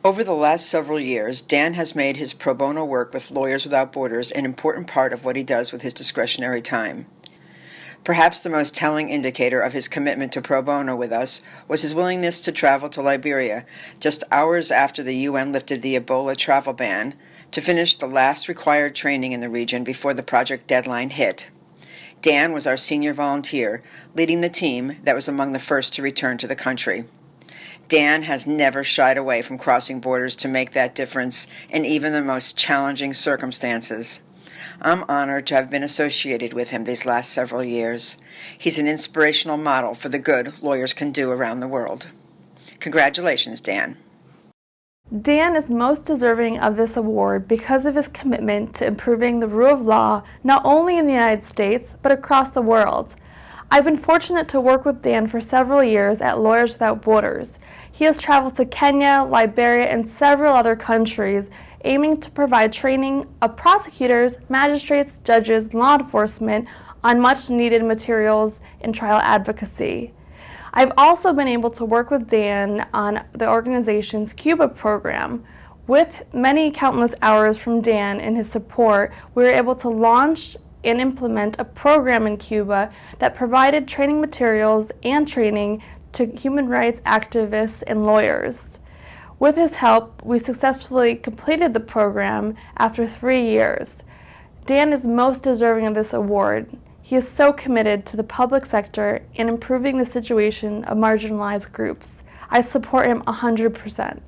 Over the last several years, Dan has made his pro bono work with Lawyers Without Borders an important part of what he does with his discretionary time. Perhaps the most telling indicator of his commitment to pro bono with us was his willingness to travel to Liberia just hours after the UN lifted the Ebola travel ban to finish the last required training in the region before the project deadline hit. Dan was our senior volunteer, leading the team that was among the first to return to the country. Dan has never shied away from crossing borders to make that difference in even the most challenging circumstances. I'm honored to have been associated with him these last several years. He's an inspirational model for the good lawyers can do around the world. Congratulations, Dan. Dan is most deserving of this award because of his commitment to improving the rule of law not only in the United States, but across the world. I've been fortunate to work with Dan for several years at Lawyers Without Borders. He has traveled to Kenya, Liberia, and several other countries, aiming to provide training of prosecutors, magistrates, judges, and law enforcement on much-needed materials in trial advocacy. I've also been able to work with Dan on the organization's Cuba program. With many countless hours from Dan and his support, we were able to launch and implement a program in Cuba that provided training materials and training to human rights activists and lawyers. With his help, we successfully completed the program after 3 years. Dan is most deserving of this award. He is so committed to the public sector and improving the situation of marginalized groups. I support him 100%.